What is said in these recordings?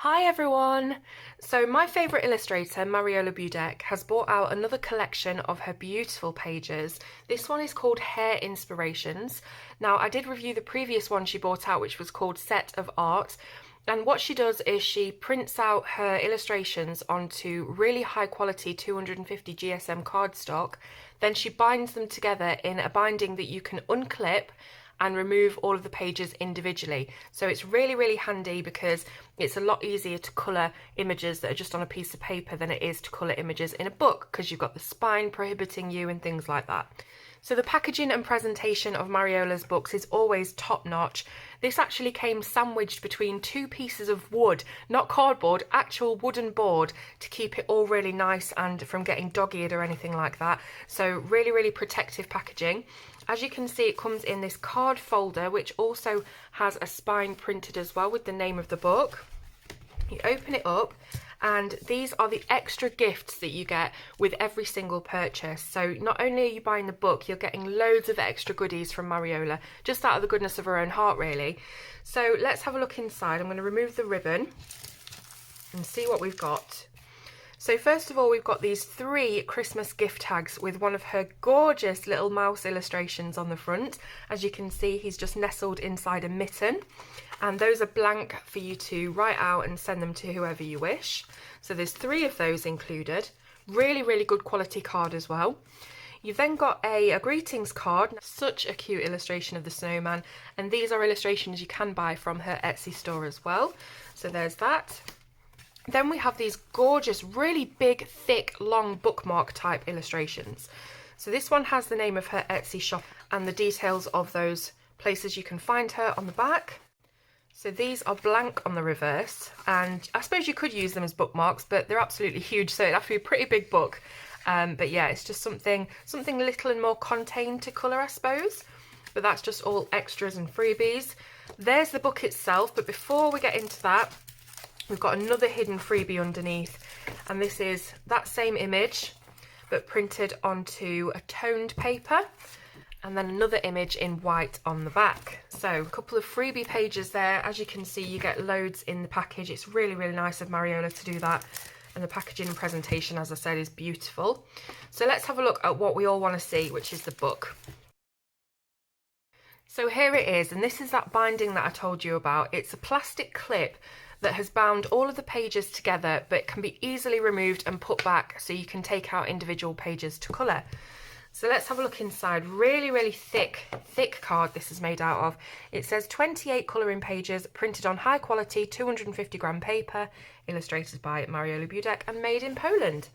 Hi everyone! So my favourite illustrator, Mariola Budek, has brought out another collection of her beautiful pages. This one is called Hair Inspirations. Now I did review the previous one she brought out, which was called Set of Art. And what she does is she prints out her illustrations onto really high quality 250 GSM cardstock. Then she binds them together in a binding that you can unclip and remove all of the pages individually. So it's really handy because it's a lot easier to colour images that are just on a piece of paper than it is to colour images in a book, because you've got the spine prohibiting you and things like that. So the packaging and presentation of Mariola's books is always top notch. This actually came sandwiched between two pieces of wood, not cardboard, actual wooden board, to keep it all really nice and from getting dog-eared or anything like that. So really protective packaging. As you can see, it comes in this card folder, which also has a spine printed as well with the name of the book. You open it up, and these are the extra gifts that you get with every single purchase. So not only are you buying the book, you're getting loads of extra goodies from Mariola, just out of the goodness of her own heart, really. So let's have a look inside. I'm going to remove the ribbon and see what we've got. So first of all, we've got these 3 Christmas gift tags with one of her gorgeous little mouse illustrations on the front. As you can see, he's just nestled inside a mitten, and those are blank for you to write out and send them to whoever you wish. So there's 3 of those included. Really good quality card as well. You've then got a greetings card, such a cute illustration of the snowman, and these are illustrations you can buy from her Etsy store as well. So there's that. Then we have these gorgeous, really big, thick, long bookmark type illustrations. So this one has the name of her Etsy shop and the details of those places you can find her on the back. So these are blank on the reverse, and I suppose you could use them as bookmarks, but they're absolutely huge, so it'd have to be a pretty big book. But yeah, it's just something little and more contained to colour, I suppose. But that's just all extras and freebies. There's the book itself, but before we get into that, we've got another hidden freebie underneath, and this is that same image but printed onto a toned paper, and then another image in white on the back. So a couple of freebie pages there. As you can see, you get loads in the package. It's really nice of Mariola to do that, and the packaging and presentation, as I said, is beautiful. So let's have a look at what we all want to see, which is the book. So here it is, and this is that binding that I told you about. It's a plastic clip that has bound all of the pages together, but it can be easily removed and put back so you can take out individual pages to colour. So let's have a look inside. Really thick card this is made out of. It says 28 colouring pages, printed on high quality 250 gram paper, illustrated by Mariola Budek and made in Poland.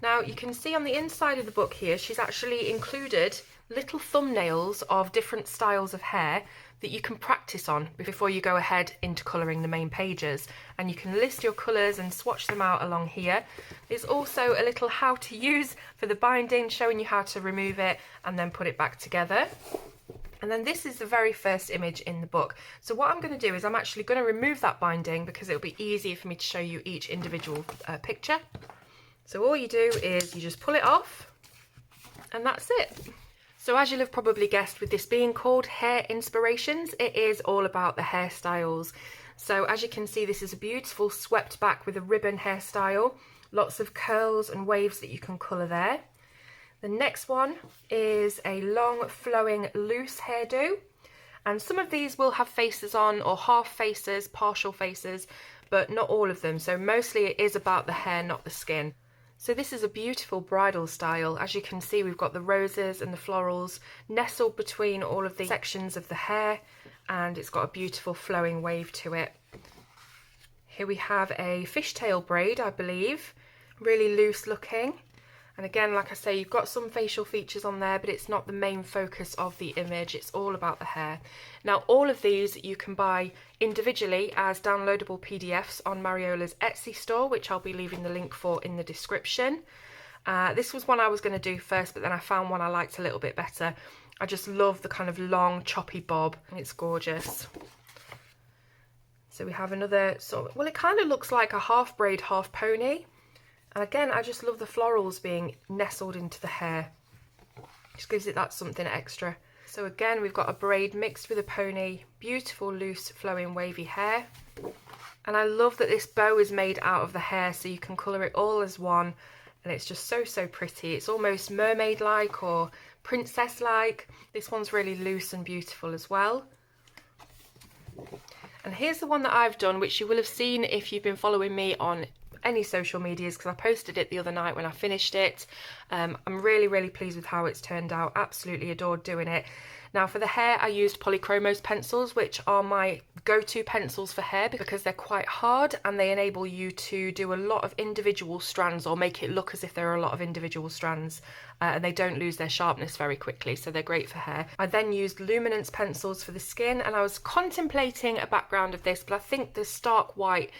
Now you can see on the inside of the book here, she's actually included little thumbnails of different styles of hair that you can practice on before you go ahead into colouring the main pages, and you can list your colours and swatch them out along here. There's also a little how to use for the binding, showing you how to remove it and then put it back together. And then this is the very first image in the book. So what I'm going to do is I'm actually going to remove that binding because it'll be easier for me to show you each individual picture. So all you do is you just pull it off, and that's it. So as you'll have probably guessed, with this being called Hair Inspirations, it is all about the hairstyles. So as you can see, this is a beautiful swept back with a ribbon hairstyle. Lots of curls and waves that you can colour there. The next one is a long flowing loose hairdo. And some of these will have faces on, or half faces, partial faces, but not all of them. So mostly it is about the hair, not the skin. So this is a beautiful bridal style. As you can see, we've got the roses and the florals nestled between all of the sections of the hair, and it's got a beautiful flowing wave to it. Here we have a fishtail braid, I believe, really loose looking. And again, like I say, you've got some facial features on there, but it's not the main focus of the image. It's all about the hair. Now, all of these you can buy individually as downloadable PDFs on Mariola's Etsy store, which I'll be leaving the link for in the description. This was one I was going to do first, but then I found one I liked a little bit better. I just love the kind of long, choppy bob, and it's gorgeous. So we have another sort of, well, it kind of looks like a half braid, half pony. And again, I just love the florals being nestled into the hair. Just gives it that something extra. So again, we've got a braid mixed with a pony, beautiful, loose, flowing, wavy hair. And I love that this bow is made out of the hair, so you can colour it all as one, and it's just so, so pretty. It's almost mermaid-like or princess-like. This one's really loose and beautiful as well. And here's the one that I've done, which you will have seen if you've been following me on any social medias, because I posted it the other night when I finished it. I'm really, really pleased with how it's turned out. Absolutely adored doing it. Now for the hair, I used Polychromos pencils, which are my go-to pencils for hair because they're quite hard and they enable you to do a lot of individual strands, or make it look as if there are a lot of individual strands, and they don't lose their sharpness very quickly, so they're great for hair. I then used luminance pencils for the skin, and I was contemplating a background of this, but I think the stark white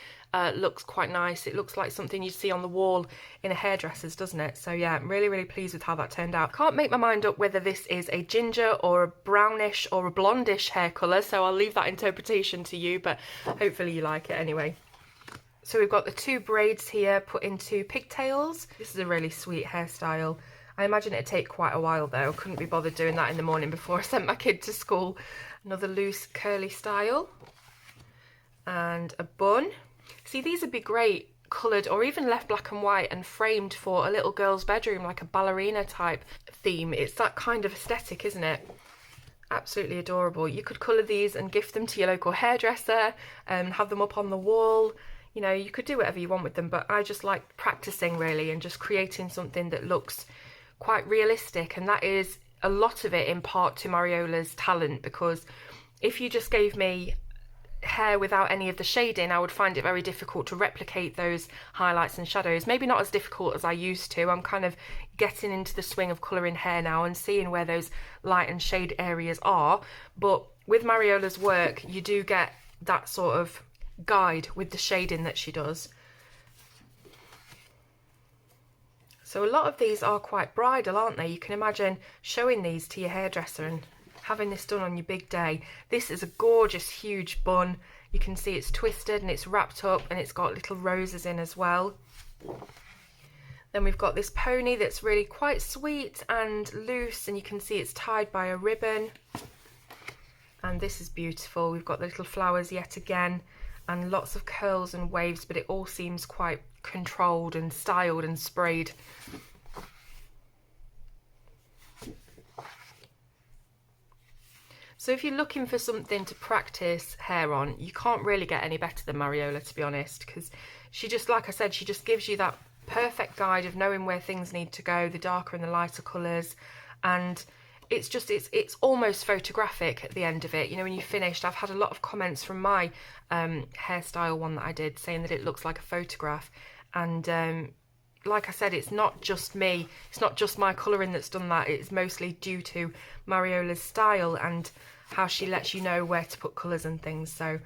looks quite nice. It looks like something you'd see on the wall in a hairdresser's, doesn't it? So yeah, I'm really, really pleased with how that turned out. Can't make my mind up whether this is a ginger or a brownish or a blondish hair colour, so I'll leave that interpretation to you, but hopefully you like it anyway. So we've got the two braids here put into pigtails. This is a really sweet hairstyle. I imagine it'd take quite a while though. Couldn't be bothered doing that in the morning before I sent my kid to school. Another loose curly style. And a bun. See, these would be great coloured or even left black and white and framed for a little girl's bedroom, like a ballerina type theme. It's that kind of aesthetic, isn't it? Absolutely adorable. You could colour these and gift them to your local hairdresser and have them up on the wall. You know, you could do whatever you want with them, but I just like practicing really and just creating something that looks quite realistic, and that is a lot of it in part to Mariola's talent, because if you just gave me hair without any of the shading, I would find it very difficult to replicate those highlights and shadows. Maybe not as difficult as I used to. I'm kind of getting into the swing of colouring hair now and seeing where those light and shade areas are, but with Mariola's work you do get that sort of guide with the shading that she does. So a lot of these are quite bridal, aren't they? You can imagine showing these to your hairdresser and having this done on your big day. This is a gorgeous huge bun. You can see it's twisted and it's wrapped up and it's got little roses in as well. Then we've got this pony that's really quite sweet and loose, and you can see it's tied by a ribbon. And this is beautiful. We've got the little flowers yet again and lots of curls and waves, but it all seems quite controlled and styled and sprayed. So if you're looking for something to practice hair on, you can't really get any better than Mariola, to be honest, because she just, like I said, she just gives you that perfect guide of knowing where things need to go, the darker and the lighter colours, and it's just, it's almost photographic at the end of it. You know, when you finished, I've had a lot of comments from my hairstyle one that I did saying that it looks like a photograph, and like I said, it's not just me, it's not just my colouring that's done that, it's mostly due to Mariola's style and how she lets you know where to put colours and things. So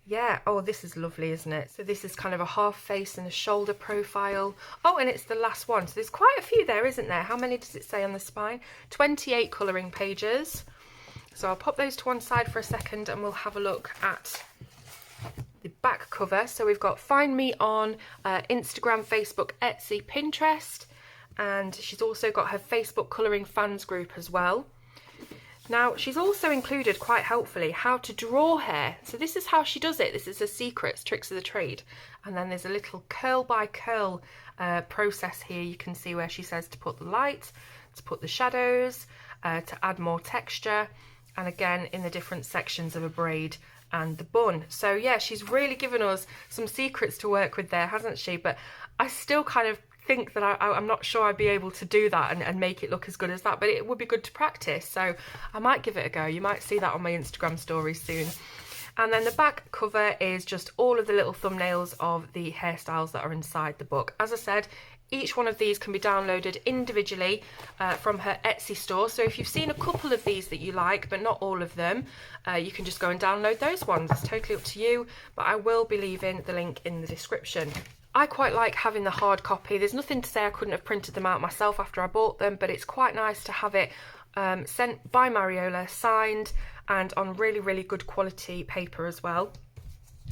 yeah, oh, this is lovely, isn't it? So this is kind of a half face and a shoulder profile. Oh, and it's the last one, so there's quite a few there, isn't there? How many does it say on the spine? 28 colouring pages. So I'll pop those to one side for a second and we'll have a look at the back cover. So we've got find me on Instagram, Facebook, Etsy, Pinterest, and she's also got her Facebook colouring fans group as well. Now she's also included, quite helpfully, how to draw hair. So this is how she does it. This is her secrets, tricks of the trade. And then there's a little curl by curl process here. You can see where she says to put the light, to put the shadows, to add more texture, and again in the different sections of a braid and the bun. So yeah, she's really given us some secrets to work with there, hasn't she? But I still kind of think that I'm not sure I'd be able to do that and make it look as good as that, but it would be good to practice, so I might give it a go. You might see that on my Instagram stories soon. And then the back cover is just all of the little thumbnails of the hairstyles that are inside the book. As I said, each one of these can be downloaded individually from her Etsy store. So if you've seen a couple of these that you like, but not all of them, you can just go and download those ones. It's totally up to you, but I will be leaving the link in the description. I quite like having the hard copy. There's nothing to say I couldn't have printed them out myself after I bought them, but it's quite nice to have it sent by Mariola, signed, and on really, really good quality paper as well.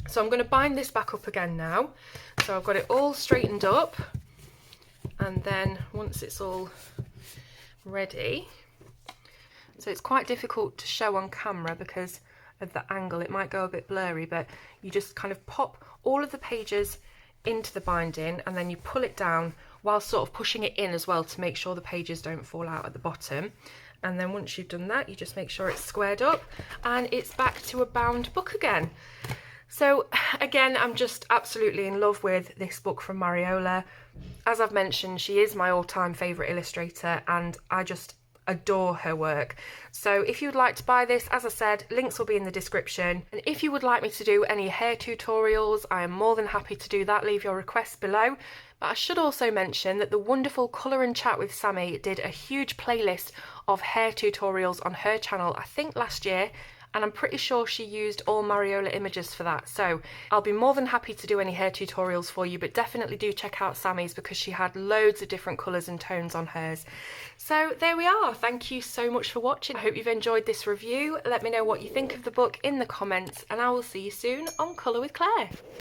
So I'm going to bind this back up again now. So I've got it all straightened up, and then once it's all ready, so it's quite difficult to show on camera because of the angle, it might go a bit blurry, but you just kind of pop all of the pages into the binding, and then you pull it down while sort of pushing it in as well to make sure the pages don't fall out at the bottom. And then once you've done that, you just make sure it's squared up and it's back to a bound book again. So again, I'm just absolutely in love with this book from Mariola. As I've mentioned, she is my all-time favourite illustrator and I just adore her work. So if you'd like to buy this, as I said, links will be in the description. And if you would like me to do any hair tutorials, I am more than happy to do that. Leave your requests below. But I should also mention that the wonderful Colour and Chat with Sammy did a huge playlist of hair tutorials on her channel, I think last year, and I'm pretty sure she used all Mariola images for that. So I'll be more than happy to do any hair tutorials for you, but definitely do check out Sammy's because she had loads of different colours and tones on hers. So there we are. Thank you so much for watching. I hope you've enjoyed this review. Let me know what you think of the book in the comments, and I will see you soon on Colour with Claire.